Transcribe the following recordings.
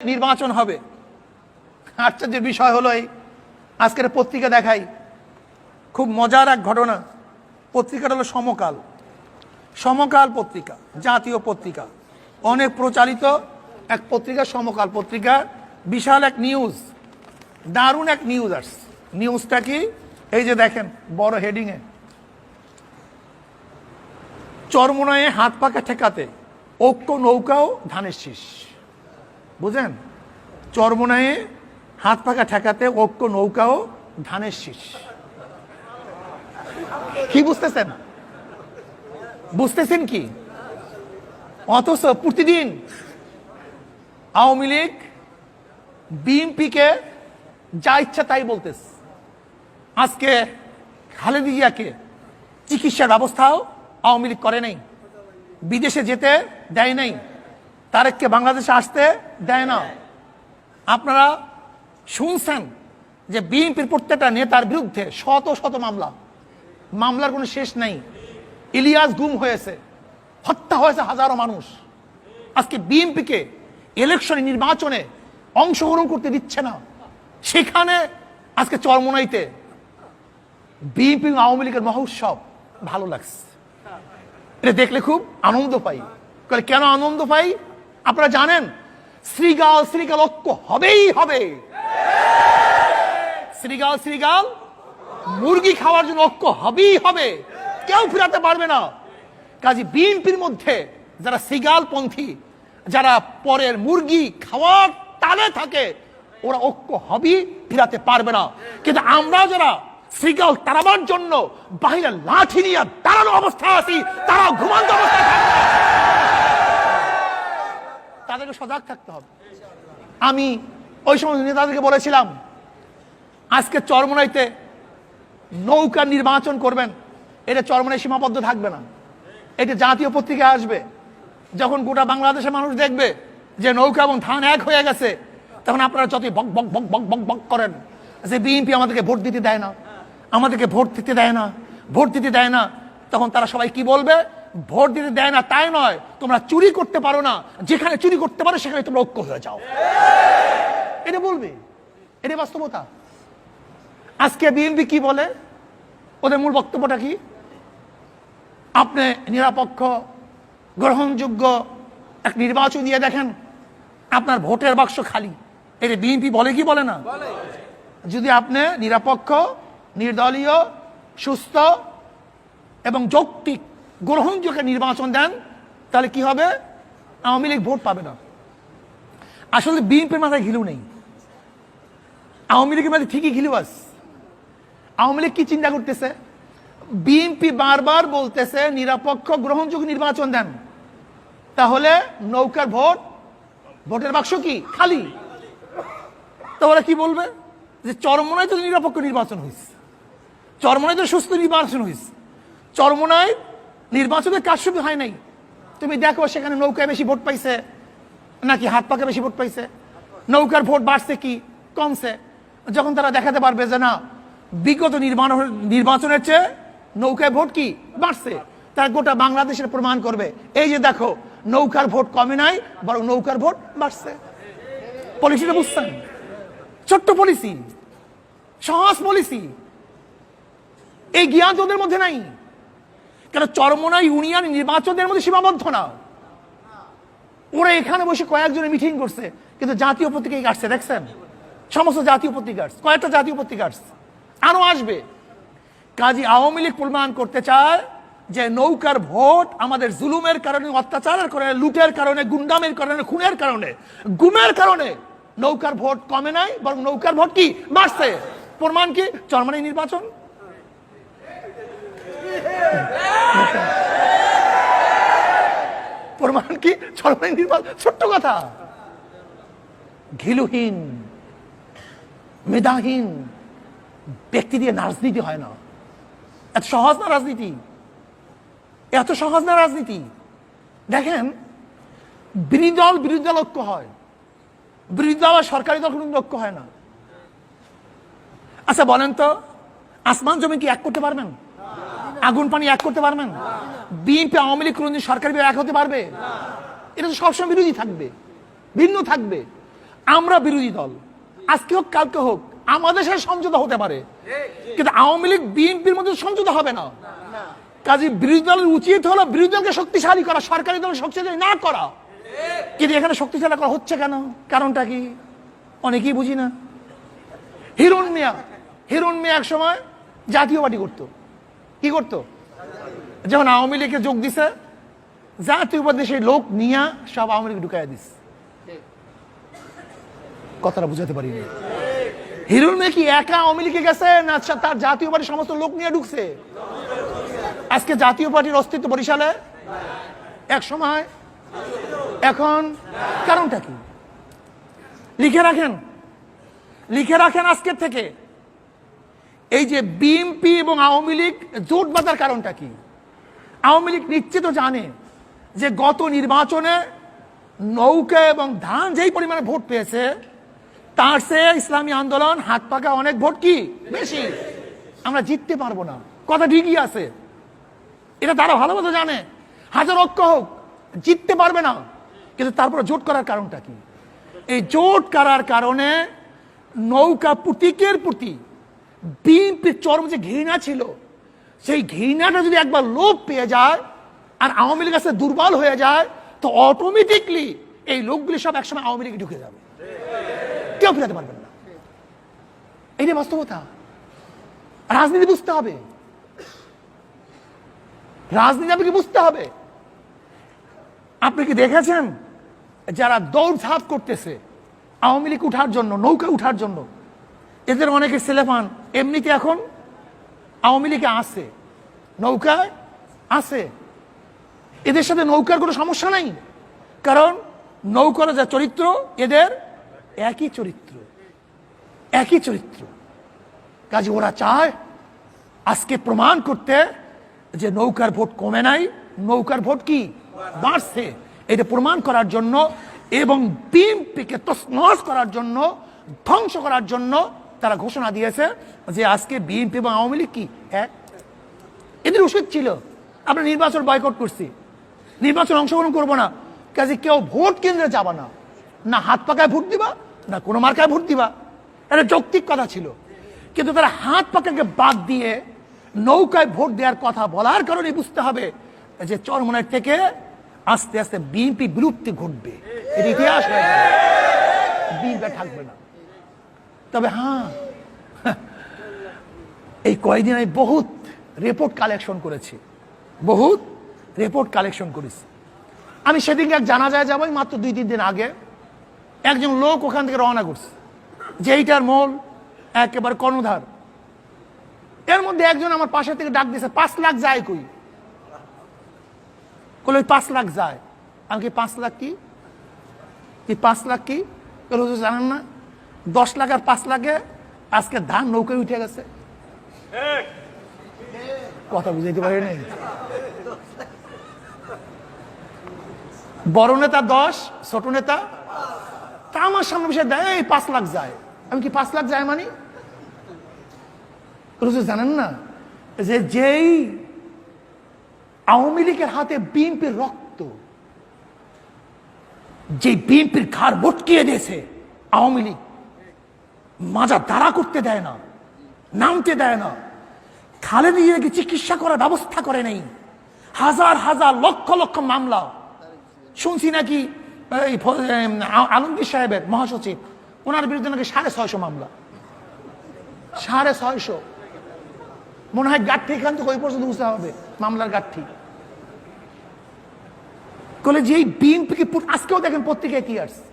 নির্বাচন হবে। আশ্চর্যের বিষয় হলো এই আজকের পত্রিকা দেখাই, খুব মজার এক ঘটনা। পত্রিকাটা হলো সমকাল। সমকাল পত্রিকা জাতীয় পত্রিকা, অনেক প্রচারিত এক পত্রিকা। সমকাল পত্রিকা বিশাল এক নিউজ, দারুণ এক নিউজ আসছে। নিউজটা কি? এই যে দেখেন বড় হেডিংয়ে, চরমোনাইয়ে হাত পাকা ঠেকাতে ঐক্য নৌকাও ধানের শীষ। বুঝেন? চরমোনাইয়ে হাত পাকা ঠেকাতে ঐক্য নৌকাও ধানের শীষ। কি বুঝতেছেন? বুঝতেছেন কি? অথচ প্রতিদিন আওয়ামী লীগ বিএনপিকে যা ইচ্ছা তাই বলতেছে। আজকে খালেদা জিয়াকে চিকিৎসার ব্যবস্থাও আওয়ামী লীগ করে নাই, বিদেশে যেতে দেয় নাই, তারেককে বাংলাদেশে আসতে দেয় না। আপনারা শুনছেন যে বিএনপির প্রত্যেকটা নেতার বিরুদ্ধে শত শত মামলা, মামলার কোনো শেষ নাই। ইলিয়াস গুম হয়েছে, হত্যা হয়েছে হাজারো মানুষ। আজকে বিএনপিকে ইলেকশনে নির্বাচনে অংশগ্রহণ করতে দিচ্ছে না। সেখানে আজকে চরমোনাইতে বিএনপি আওয়ামী লীগের মহোৎসব। ভালো লাগছে, এটা দেখলে খুব আনন্দ পাই। কেন আনন্দ পাই আপনারা জানেন? শ্রীগাল শ্রীগাল ঐক্য হবেই হবে। শ্রীগাল শ্রীগাল মুরগি খাওয়ার জন্য ঐক্য হবেই হবে, কেউ ফিরাতে পারবে না। কাজী বিএনপির মধ্যে যারা শ্রীগাল পন্থী, যারা পরের মুরগি খাওয়ার তালে থাকে, ওরা ঐক্য হবেই, ফিরাতে পারবে না। কিন্তু আমরা যারা শ্রীগাল তাড়াবার জন্য বাহিরে লাঠি নিয়ে দাঁড়ানো অবস্থায় আছি, তারা ঘুমান্ত অবস্থায় থাকবে, তাদেরকে সজাগ থাকতে হবে। আমি ওই সময় নেতাদেরকে বলেছিলাম, আজকে চরমোনাইতে নৌকা নির্বাচন করবেন, এটা চরমোনাই সীমাবদ্ধ থাকবে না, এটা জাতীয় পত্রিকায় আসবে। যখন গোটা বাংলাদেশের মানুষ দেখবে যে নৌকা এবং ধান এক হয়ে গেছে, তখন আপনারা যতই বক বক বক বক বক বক করেন যে বিএনপি আমাদেরকে ভোট দিতে দেয় না, আমাদেরকে ভোট দিতে দেয় না, ভোট দিতে দেয় না, তখন তারা সবাই কি বলবে? ভোট দিতে দেয় না তাই নয়, তোমরা চুরি করতে পারো না, যেখানে চুরি করতে পারো সেখানে তোমরা ঐক্য হয়ে যাও, এটা বলবে। এটা বাস্তবতা। আজকে বিএনপি কি বলে? ওদের মূল বক্তব্যটা কি? আপনি নিরপেক্ষ গ্রহণযোগ্য এক নির্বাচন দিয়ে দেখেন, আপনার ভোটের বাক্স খালি। এটা বিএনপি বলে কি বলে না? যদি আপনি নিরপেক্ষ, নির্দলীয়, সুস্থ এবং যৌক্তিক গ্রহণযোগ্য নির্বাচন দেন, তাহলে কি হবে? আওয়ামী লীগ ভোট পাবে না। আসলে বিএনপির মাথায় ঘিলু নেই, আওয়ামী লীগের মাথায় ঠিকই ঘিলু আছে। আওয়ামী লীগ কি চিন্তা করতেছে? বিএনপি বারবার বলতেছে নিরপেক্ষ গ্রহণযোগ্য নির্বাচন দেন, তাহলে নৌকার ভোট, ভোটের বাক্স কি খালি। তো ওরা কি বলবে? যে চরমোনাই তো নিরপেক্ষ নির্বাচন হয়েছে, চরমোনাই তো সুস্থ নির্বাচন হয়েছে, চরমোনাই নির্বাচনের কারসাজি হয় নাই। তুমি দেখো সেখানে নৌকায় বেশি ভোট পাইছে নাকি হাত পাকে বেশি ভোট পাইছে? নৌকার ভোট বাড়ছে কি কমছে? যখন তারা দেখাতে পারবে যে না, বিগত নির্বাচনের চেয়ে নৌকায় ভোট কি বাড়ছে, তারা গোটা বাংলাদেশের প্রমাণ করবে, এই যে দেখো নৌকার ভোট কমে নাই, বরং নৌকার ভোট বাড়ছে। পলিসিটা বুঝছেন? ছোট্ট পলিসি, সহজ পলিসি, এই জ্ঞান তোদের মধ্যে নাই। কেন? চরমোনাই ইউনিয়ন নির্বাচনের মধ্যে সীমাবদ্ধ না। ওরা এখানে বসে কয়েকজনের মিটিং করছে, কিন্তু জাতীয় পত্রিকায় আসছে, দেখছেন? সমস্ত জাতীয় পত্রিকা আসছে, কয়েকটা জাতীয় পত্রিকা আসছে, আরো আসবে। কাজী আওয়ামী লীগ প্রমাণ করতে চায় যে নৌকার ভোট আমাদের জুলুমের কারণে, অত্যাচারের কারণে, লুটের কারণে, গুন্ডামের কারণে, খুনের কারণে, গুমের কারণে নৌকার ভোট কমে নাই, বরং নৌকার ভোট কি বাড়ছে। প্রমাণ কি? চরমোনাই নির্বাচন। প্রমাণ কি? চরমোনাই নির্বাচন। ছোট্ট কথা। ঘিলুহীন, মেধাহীন ব্যক্তি দিয়ে রাজনীতি হয় না। এত সহজ না রাজনীতি, এত সহজ না রাজনীতি। দেখেন, বিরোধী দল ঐক্য হয়, বিরোধী দল আর সরকারি দল কোনো ঐক্য হয় না। আচ্ছা বলেন তো, আসমান জমি কি এক করতে পারবেন? আগুন পানি এক করতে পারবেন? বিএনপি আওয়ামী লীগ কোনদিন সরকারি এক হতে পারবে? এটা তো সবসময় বিরোধী থাকবে, ভিন্ন থাকবে। আমরা বিরোধী দল, আজকে হোক কালকে হোক আমাদের সাথে সমঝোতা হতে পারে, কিন্তু আওয়ামী লীগ বিএনপির মধ্যে সমঝোতা হবে না। কাজে বিরোধী দলের উচিত হলো বিরোধী দলকে শক্তিশালী করা, সরকারি দল শক্তিশালী না করা। কিন্তু এখানে শক্তিশালী করা হচ্ছে কেন? কারণটা কি অনেকেই বুঝি না। হিরণ মিয়া এক সময় জাতীয় পার্টি করতো। কি করতো? যখন আওয়ামী লীগে যোগ দিছে, জাতীয় পার্টি সেই লোক নিয়ে সব আওয়ামী লীগ ঢুকাই দিস। কথাটা বুঝাতে পারিনি। হিরণ মিয়া কি একা আওয়ামী লীগে গেছে, না তার জাতীয় পার্টির সমস্ত লোক নিয়ে ঢুকছে? আজকে জাতীয় পার্টির অস্তিত্ব বরিশালে এক সময়, এখন কারণটা কি? লিখে রাখেন আজকের থেকে। এই যে বিএনপি এবং আওয়ামী লীগ জোট বাঁধার কারণটা কি? আওয়ামী লীগ নিশ্চিত জানে যে গত নির্বাচনে নৌকা এবং ধান যেই পরিমাণে ভোট পেয়েছে, তার চেয়ে ইসলামী আন্দোলন হাত পাকা অনেক ভোট কি বেশি, আমরা জিততে পারবো না। কথা ঠিকই আছে, এটা তারা ভালো মতো জানে। হাজার ঐক্য হোক, জিততে পারবে না। কিন্তু তারপরে জোট করার কারণটা কি? এই জোট করার কারণে নৌকা প্রতীকের প্রতি বিএনপির চরম যে ঘৃণা ছিল, সেই ঘৃণাটা যদি একবার লোপ পেয়ে যায় আর আওয়ামী লীগ কাছে দুর্বল হয়ে যায়, তো অটোমেটিকলি এই লোকগুলি সব একসময় আওয়ামী লীগে ঢুকে যাবে, কেউ ফিরাতে পারবেন না। এই যে বাস্তবতা। রাজনীতি বুঝতে হবে, রাজনীতি আপনাকে বুঝতে হবে। আপনি কি দেখেছেন যারা দৌড়ঝাঁপ করতেছে আওয়ামী লীগ উঠার জন্য, নৌকা উঠার জন্য, এদের অনেকে ছেলেপান এমনিতে এখন আওয়ামী লীগে আছে, নৌকায় আছে। এদের সাথে নৌকার কোনো সমস্যা নাই, কারণ নৌকার যা চরিত্র এদের একই চরিত্র। কাজে ওরা চায় আজকে প্রমাণ করতে যে নৌকার ভোট কমে নাই, নৌকার ভোট কি বাড়ছে, এটা প্রমাণ করার জন্য এবং বিএনপিকে তছনছ করার জন্য, ধ্বংস করার জন্য তারা ঘোষণা দিয়েছে যে আজকে বিএনপি এবং আওয়ামী লীগ কি এক। এদের উচিত ছিল আমরা নির্বাচন বয়কট করছি, নির্বাচন অংশগ্রহণ করবো না। কাজে কেউ ভোট কেন্দ্রে যাবা না, না হাত পাকায় ভোট দিবা, না কোনো মার্কায় ভোট দিবা। এটা যৌক্তিক কথা ছিল। কিন্তু তারা হাত পাকাকে বাদ দিয়ে নৌকায় ভোট দেওয়ার কথা বলার কারণে বুঝতে হবে যে চরমনাই থেকে আস্তে আস্তে বিএনপি বিলুপ্তি ঘটবে, এর ইতিহাস হয়ে যাবে, বিএনপি থাকবে না। তবে হ্যাঁ, এই কয়েকদিন আমি বহুত রিপোর্ট কালেকশন করেছি। আমি সেদিনকে এক জানাজায় যাবো, মাত্র 2-3 দিন আগে একজন লোক ওখান থেকে রওনা করছে, যেইটার মোল একেবারে কর্ণধার। এর মধ্যে একজন আমার পাশে থেকে ডাক দিয়েছে, 5 লাখ যায় কই? বলে 5 লাখ যায়। আমি কি 5 লাখ কি 5 লাখ কি জানেন না? 10 লাখ আর 5 লাখে আজকে ধান নৌকায় উঠে গেছে। কথা বুঝাইতে পারি নাই। বড় নেতা 10, ছোট নেতা তা আমার সামনে বসে দেয় 5 লাখ যায়। আমি কি 5 লাখ যায় মানে? জানেন না যে যেই আওয়ামী লীগের হাতে বিএনপির রক্ত, যে বিএনপির ঘাড় ভটকিয়ে দিয়েছে আওয়ামী লীগ, মাজা দাঁড়া করতে দেয় না, নামতে দেয় না, খালেদা জিয়াকে চিকিৎসা করার ব্যবস্থা করে নেই, হাজার হাজার লক্ষ লক্ষ মামলা শুনছি নাকি আলমগীর সাহেবের মহাসচিব, ওনার বিরুদ্ধে নাকি 650 মামলা, 650। মনে হয় গাঠি এখান থেকে ওই পর্যন্ত বুঝতে হবে মামলার গাঠি। বলে যে বিএনপিকে আজকেও দেখেন পত্রিকায় কি আসছে,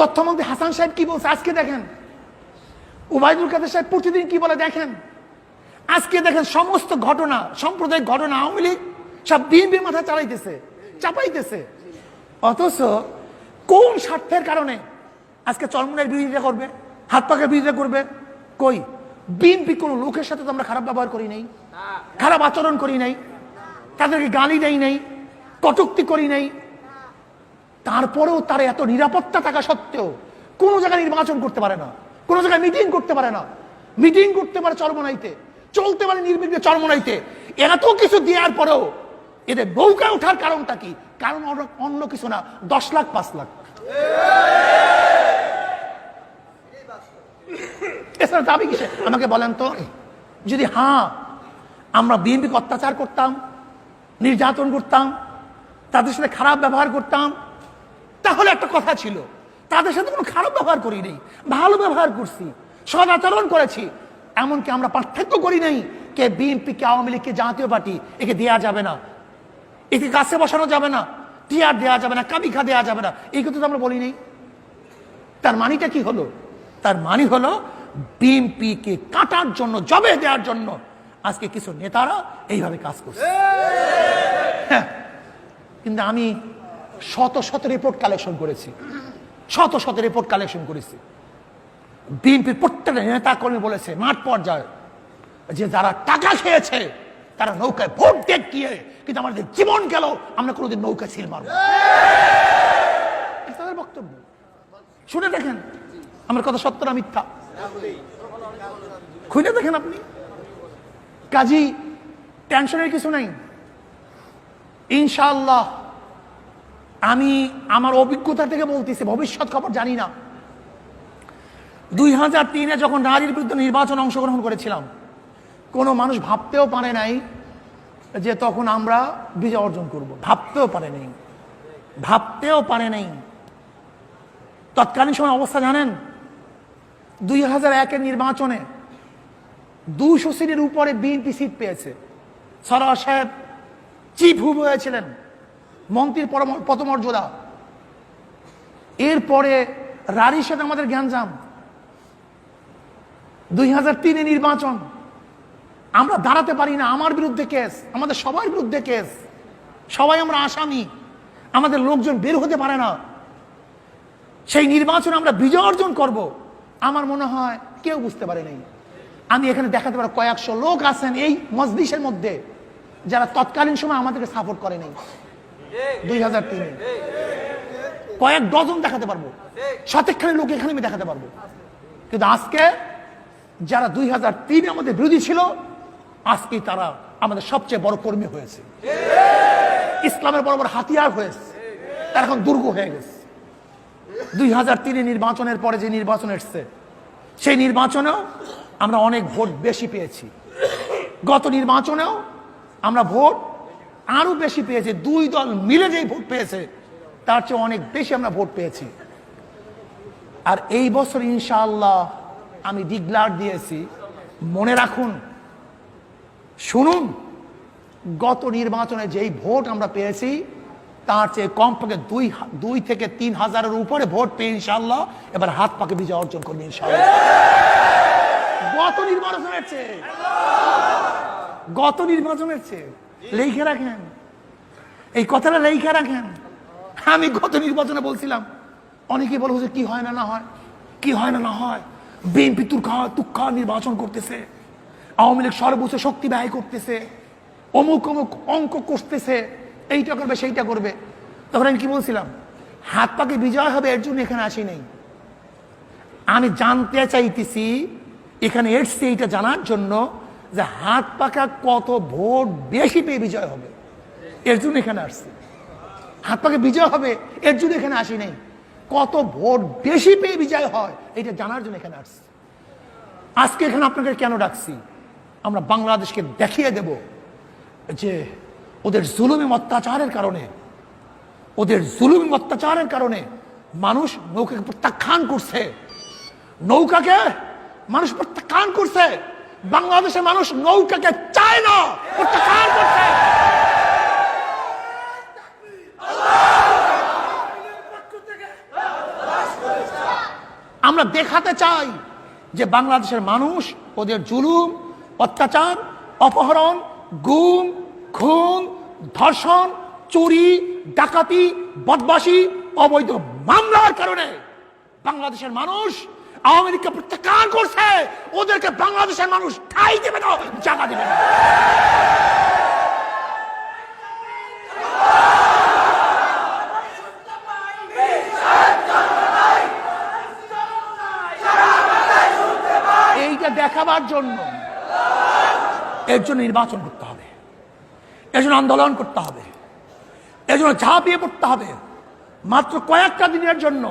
তথ্যমন্ত্রী হাসান সাহেব কি বলছে আজকে দেখেন, ওবায়দুল কাদের সাহেব প্রতিদিন কি বলে দেখেন। আজকে দেখেন সমস্ত ঘটনা, সাম্প্রদায়িক ঘটনা আওয়ামী লীগ সব বিএনপির মাথায় চাপাইতেছে। অথচ কোন স্বার্থের কারণে আজকে চরমনাইয়ের বিরোধিতা করবে, হাত পাকের বিরোধিতা করবে? কই বিএনপি কোন লোকের সাথে তো আমরা খারাপ ব্যবহার করি নাই, খারাপ আচরণ করি নাই, তাদেরকে গালি দেই নাই, কটূক্তি করি নাই। তারপরেও তারা এত নিরাপত্তা থাকা সত্ত্বেও কোনো জায়গায় নির্বাচন করতে পারে না, কোনো জায়গায় মিটিং করতে পারে না। মিটিং করতে পারে চরমনাইতে, চলতে পারে নির্বিঘ্নে চরমনাইতে। এত কিছু দেওয়ার পরেও এদের নৌকায় ওঠার কারণটা কি? কারণ অন্য কিছু না, 10 লাখ 5 লাখ। পেছনে দাবি কিসে আমাকে বলেন তো। যদি হ্যাঁ আমরা বিএনপিকে অত্যাচার করতাম, নির্যাতন করতাম, তাদের সাথে খারাপ ব্যবহার করতাম, তাহলে একটা কথা ছিল। তাদের সাথে কোনো খারাপ ব্যবহার করি নাই, ভালো ব্যবহার করছি, সদাচরণ করেছি। এমনকি আমরা পার্থক্য করি নাই কে বিএনপি, কে আওয়ামী লীগ, কে জাতীয় পার্টি, একে দেয়া যাবে না, একে কাছে বসানো যাবে না, টিয়ার দেওয়া যাবে না, কাবিখা দেওয়া যাবে না, এই কথা তো আমরা বলি নাই। তার মানিটা কি হলো? তার মানে হলো বিএনপিকে কাটার জন্য, জবে দেওয়ার জন্য আজকে কিছু নেতারা এইভাবে কাজ করছে। কিন্তু আমি শত শত রিপোর্ট কালেকশন করেছি, শত শত রিপোর্ট কালেকশন করেছি। বিএনপির প্রত্যেকটা নেতা কর্মী বলেছে মাঠ পর্যায়ে যে যারা টাকা খেয়েছে তারা নৌকায় ভোট দেখিয়ে, কিন্তু আমাদের জীবন গেল, আমরা কোনোদিন নৌকায় সিল মারব। তাদের বক্তব্য শুনে দেখেন আমার কথা সত্য না মিথ্যা, খুঁজে দেখেন আপনি। কাজী টেনশনের কিছু নাই। ইনশাআল্লাহ আমি আমার অভিজ্ঞতা থেকে বলতেছি, ভবিষ্যৎ খবর জানি না। 2003-এ যখন নারীর বিরুদ্ধে নির্বাচন অংশগ্রহণ করেছিলাম, কোনো মানুষ ভাবতেও পারে নাই যে তখন আমরা বিজয় অর্জন করব। ভাবতেও পারে নাই, ভাবতেও পারে নাই। তৎকালীন সময় অবস্থা জানেন, 2001-এর নির্বাচনে 200 সিটের উপরে বিএনপি সিট পেয়েছে। সরোয়ার সাহেব চিফ হুইপ হয়েছিলেন, মন্ত্রীর পদমর্যাদা। এরপরে রারির সাথে আমাদের গ্যাঞ্জাম। 2003-এ নির্বাচন, আমরা দাঁড়াতে পারি না, আমার বিরুদ্ধে কেস, আমাদের সবার বিরুদ্ধে কেস, সবাই আমরা আসামি, আমাদের লোকজন বের হতে পারে না। সেই নির্বাচনে আমরা বিজয় অর্জন করব, আমার মনে হয় কেউ বুঝতে পারে নাই। আমি এখানে দেখাতে পারবো কয়েকশো লোক আছেন এই মজলিসের মধ্যে যারা তৎকালীন সময় আমাদেরকে সাপোর্ট করে নাই। 2003-এ কয়েক ডজন দেখাতে পারবো, শতেকখানি লোক এখানে আমি দেখাতে পারবো। কিন্তু আজকে যারা 2003-এ আমাদের বিরোধী ছিল, আজকে তারা আমাদের সবচেয়ে বড় কর্মী হয়েছে, ইসলামের বড় বড় হাতিয়ার হয়েছে, তারা এখন দুর্গ হয়ে গেছে। 2003-এ নির্বাচনের পরে যে নির্বাচন এসছে, সেই নির্বাচনেও আমরা অনেক ভোট বেশি পেয়েছি। গত নির্বাচনেও আমরা ভোট আরো বেশি পেয়েছি। দুই দল মিলে যেই ভোট পেয়েছে তার চেয়ে অনেক বেশি আমরা ভোট পেয়েছি। আর এই বছর ইনশাআল্লাহ আমি ডিক্লার দিয়েছি, মনে রাখুন, শুনুন, গত নির্বাচনে যেই ভোট আমরা পেয়েছি তার চেয়ে কমপক্ষে 2 থেকে 3 হাজারের উপরে ভোট পেয়ে ইনশাআল্লাহ এবার হাত পাকে বিজয় অর্জন করবে ইনশাআল্লাহ। গত নির্বাচনের চেয়ে, গত নির্বাচনের চেয়ে লেখে রাখেন, এই কথাটা লেখে রাখেন। আমি গত নির্বাচনে বলছিলাম, অনেকেই বলে যে কি হয় না না হয়, কি হয় না না হয়, বিএনপি তুখা নির্বাচন করতেছে, আওয়ামী লীগ সর্বোচ্চ শক্তি ব্যয় করতেছে, অমুক অমুক অঙ্ক করতেছে, এইটা করবে সেইটা করবে। তখন আমি কি বলছিলাম, হাত পাকে বিজয় হবে এর জন্য এখানে আসি নাই। আমি জানতে চাইতেছি, এখানে এসছি এইটা জানার জন্য যে হাত পাকা কত ভোট বেশি পেয়ে বিজয় হবে, এর জন্য এখানে আসছি। হাত পাকে বিজয় হবে এর জন্য এখানে আসি নাই, কত ভোট বেশি পেয়ে বিজয় হয় এটা জানার জন্য এখানে আসছি। আজকে এখানে আপনাকে কেন ডাকছি, আমরা বাংলাদেশকে দেখিয়ে দেব যে ওদের জুলুমি অত্যাচারের কারণে, ওদের জুলুমি অত্যাচারের কারণে মানুষ নৌকাকে প্রত্যাখ্যান করছে, নৌকাকে মানুষ প্রত্যাখ্যান করছে। বাংলাদেশের মানুষ নৌকাকে চায় না, প্রত্যাখ্যান করছে। আমরা দেখাতে চাই যে বাংলাদেশের মানুষ ওদের জুলুম, অত্যাচার, অপহরণ, গুম, খুন, ধর্ষণ, চুরি, ডাকাতি, বদমাশি, অবৈধ মামলার কারণে বাংলাদেশের মানুষ আওয়ামী লীগকে প্রত্যাখ্যান করছে। ওদেরকে বাংলাদেশের মানুষ ঠাঁই দেবে না, জায়গা দেবে না। এইটা দেখাবার জন্য, এর জন্য নির্বাচন করতে হবে, এর জন্য আন্দোলন করতে হবে, এর জন্য ঝাঁপিয়ে পড়তে হবে। মাত্র কয়েকটা দিনের জন্য,